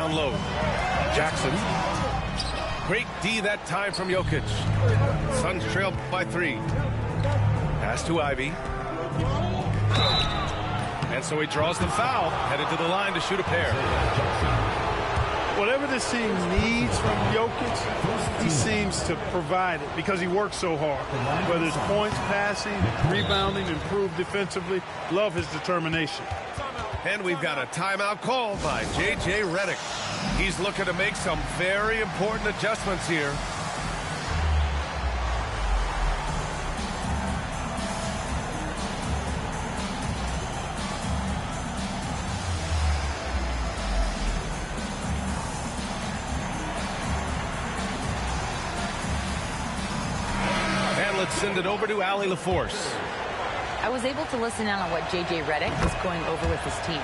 down low. Jackson. Great D that time from Jokic. Suns trail by 3. Pass to Ivy. And so he draws the foul, headed to the line to shoot a pair. Whatever this team needs from Jokic, he seems to provide it because he works so hard. Whether it's points, passing, rebounding, improved defensively, love his determination. And we've got a timeout called by J.J. Redick. He's looking to make some very important adjustments here. Send it over to Allie LaForce. I was able to listen in on what J.J. Redick is going over with his team.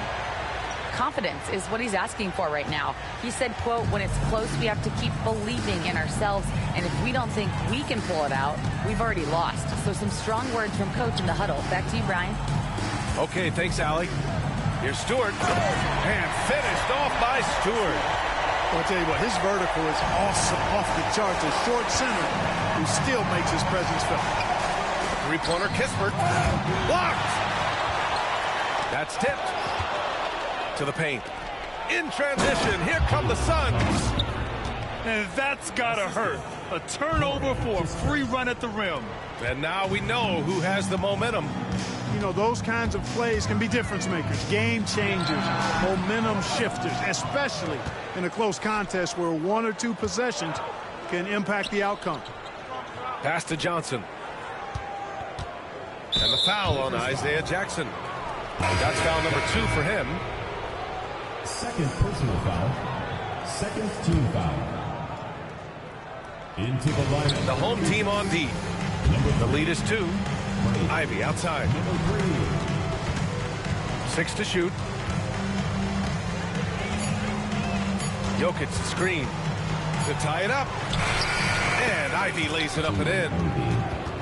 Confidence is what he's asking for right now. He said, quote, when it's close, we have to keep believing in ourselves. And if we don't think we can pull it out, we've already lost. So some strong words from coach in the huddle. Back to you, Brian. Okay, thanks, Allie. Here's Stewart. And finished off by Stewart. I'll tell you what, his vertical is awesome, off the charts. A short center who still makes his presence felt. Three-pointer, Kispert. Blocked. That's tipped. To the paint. In transition, here come the Suns. And that's gotta hurt. A turnover for a free run at the rim. And now we know who has the momentum. You know, those kinds of plays can be difference makers, game changers, momentum shifters, especially in a close contest where 1 or 2 possessions can impact the outcome. Pass to Johnson. And the foul on Isaiah Jackson. That's foul number 2 for him. Second personal foul. Second team foul. Into the lineup. The home team on D. The lead is 2. Ivy outside. 6 to shoot. Jokic screen to tie it up. And Ivy lays it up and in.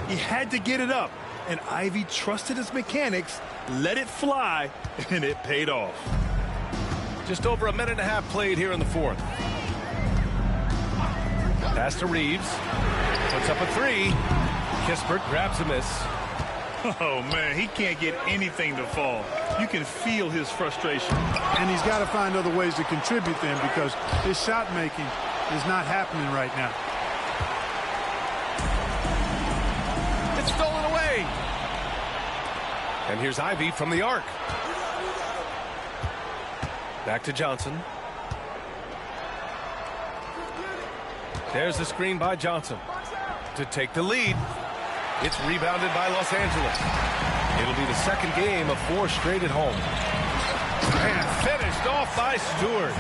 He had to get it up, and Ivy trusted his mechanics, let it fly, and it paid off. Just over a minute and a half played here in the 4th. Pass to Reeves. Puts up a 3. Kispert grabs a miss. Oh, man, he can't get anything to fall. You can feel his frustration. And he's got to find other ways to contribute then because his shot making is not happening right now. It's stolen away. And here's Ivy from the arc. Back to Johnson. There's the screen by Johnson to take the lead. It's rebounded by Los Angeles. It'll be the second game of 4 straight at home. And finished off by Stewart.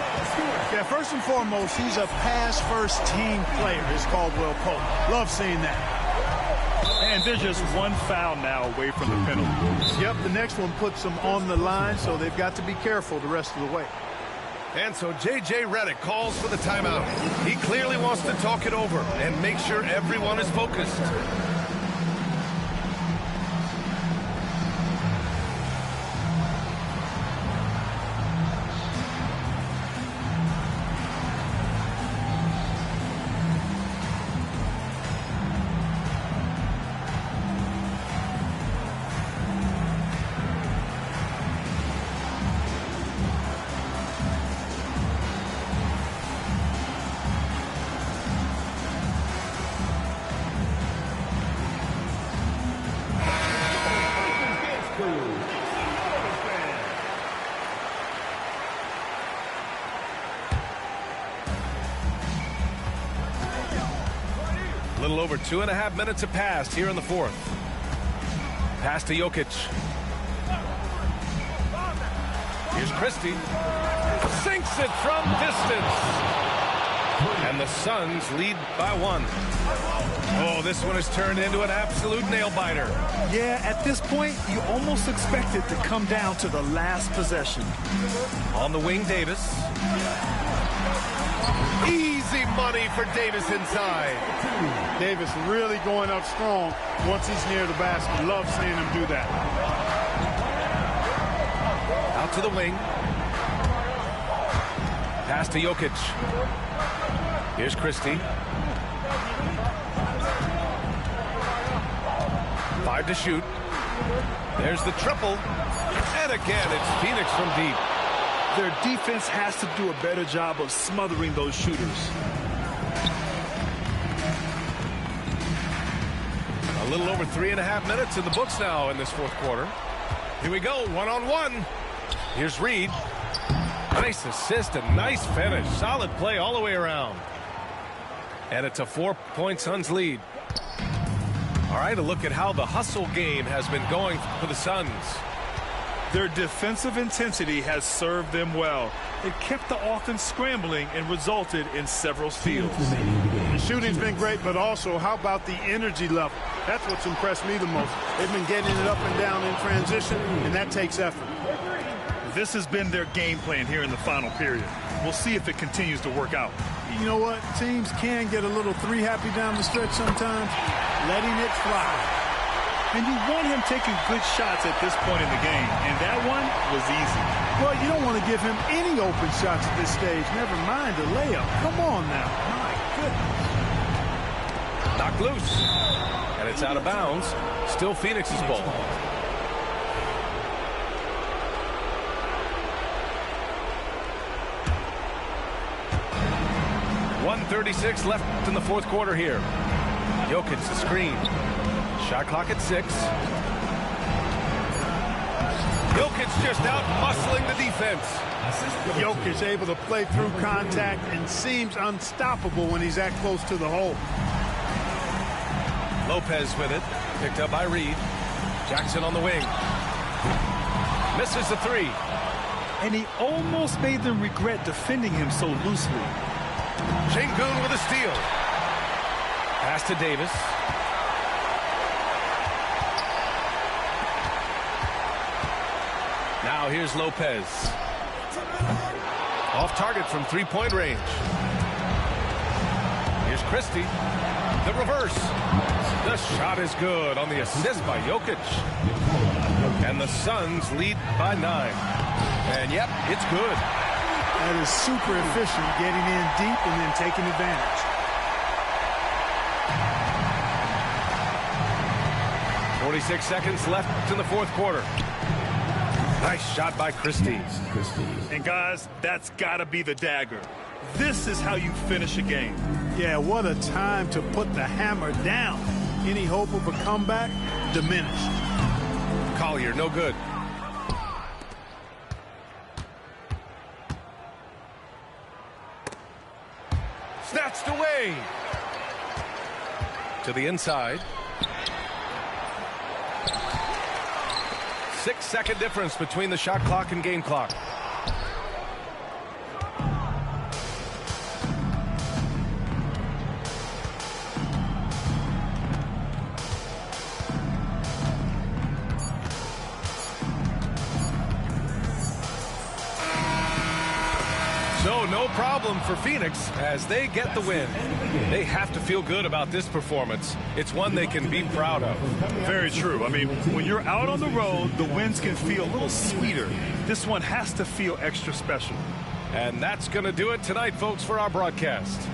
Yeah, first and foremost, he's a pass-first team player, as Caldwell Pope. Love seeing that. And there's just 1 foul now away from the penalty. Yep, the next one puts them on the line, so they've got to be careful the rest of the way. And so J.J. Redick calls for the timeout. He clearly wants to talk it over and make sure everyone is focused. A little over 2.5 minutes have passed here in the 4th. Pass to Jokic. Here's Christie. Sinks it from distance. And the Suns lead by 1. Oh, this one has turned into an absolute nail-biter. Yeah, at this point, you almost expect it to come down to the last possession. On the wing, Davis. Easy money for Davis inside. Davis really going up strong once he's near the basket. Love seeing him do that. Out to the wing. Pass to Jokic. Here's Christie. 5 to shoot. There's the triple. And again, it's Phoenix from deep. Their defense has to do a better job of smothering those shooters. A little over 3.5 minutes in the books now in this fourth quarter. Here we go, one-on-one. Here's Reed. Nice assist and nice finish. Solid play all the way around. And it's a 4-point Suns lead. All right, a look at how the hustle game has been going for the Suns. Their defensive intensity has served them well. It kept the offense scrambling and resulted in several steals. The shooting's been great, but also how about the energy level? That's what's impressed me the most. They've been getting it up and down in transition, and that takes effort. This has been their game plan here in the final period. We'll see if it continues to work out. You know what? Teams can get a little three-happy down the stretch sometimes, letting it fly. And you want him taking good shots at this point in the game, and that one was easy. Well, you don't want to give him any open shots at this stage, never mind a layup. Come on now. My goodness. Knocked loose. And it's out of bounds. Still Phoenix's ball. .136 left in the fourth quarter here. Jokic the screen. Shot clock at 6. Jokic just out muscling the defense. Jokic able to play through contact and seems unstoppable when he's that close to the hole. Lopez with it. Picked up by Reed. Jackson on the wing. Misses the 3. And he almost made them regret defending him so loosely. Şengün with a steal. Pass to Davis. Now here's Lopez. Off target from three-point range. Here's Christie. The reverse. The shot is good on the assist by Jokic. And the Suns lead by 9. And yep, it's good. That is super efficient, getting in deep and then taking advantage. 46 seconds left in the fourth quarter. Nice shot by Christie. And guys, that's got to be the dagger. This is how you finish a game. Yeah, what a time to put the hammer down. Any hope of a comeback? Diminished. Collier, no good. Snatched away. To the inside. 6-second difference between the shot clock and game clock. So no problem for Phoenix as they get the win. They have to feel good about this performance. It's one they can be proud of. Very true. I mean, when you're out on the road, the wins can feel a little sweeter. This one has to feel extra special. And that's going to do it tonight, folks, for our broadcast.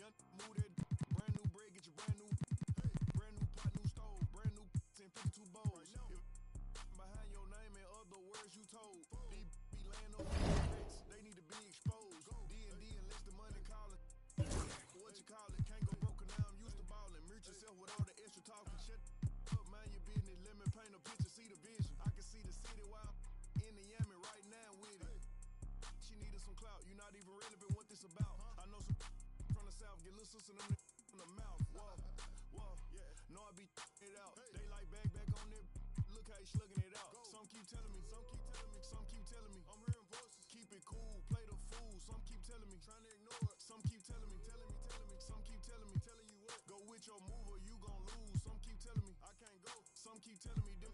Young move that brand new bread, get your brand new pot, new stove, brand new 1052 bowls. If behind your name, in other words, you told. These be laying over bricks, they need to be exposed. D&D unless the money calling. What you call it? Can't go broke now. I'm used to balling. Mute yourself with all the extra talking. Shut up, mind your business. Let me paint a picture, see the vision. I can see the city while I'm in the Yami right now with it. She needed some clout. You not even relevant what this about. I know some from the south get little sister in the mouth. Whoa, yeah. No, I be it out. They like back on there. Look how he slugging it out. Some keep telling me, some keep telling me. I'm hearing voices. Keep it cool, play the fool. Some keep telling me, trying to ignore it. Some keep telling me. Some keep telling me, telling you what. Go with your move or you gon' lose. Some keep telling me, I can't go. Some keep telling me, them.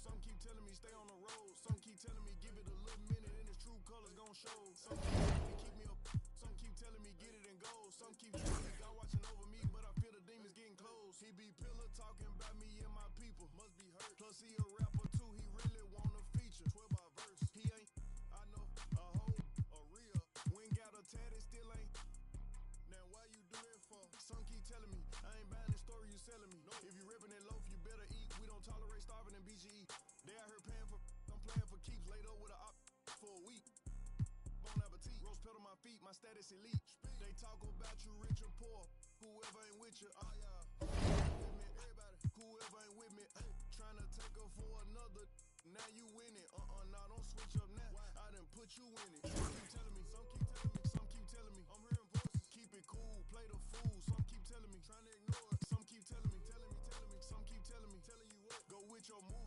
Some keep telling me, stay on the road. Some keep telling me, give it a little minute and its true colors gon' show. Some keep telling me, keep me up. Some keep telling me, get it and go. Some keep telling me, God watching over me, but I feel the demons getting close. He be pillar talking about me and my people. Must be hurt. Plus he a rapper too, he really wanna feature. 12 by verse. He ain't, I know, a hoe, a real. We ain't got a tat, it still ain't. Now why you do that for? Some keep telling me, I ain't buying the story you selling me. No. If you ripping that loaf, you better eat. We don't tolerate starving in BGE. They out here paying for, I'm playing for keeps. Laid up with a op for a week. Bon appetit, rose pedal my feet, my status elite. They talk about you rich or poor, whoever ain't with you. Everybody, whoever ain't with me, trying to take her for another. Now you winning, nah, don't switch up now. I done put you in it. Some keep telling me, some keep telling me. I'm hearing voices. Keep it cool, play the fool. Some keep telling me, trying to ignore it. Some keep telling me. Some keep telling me, telling you what. Go with your move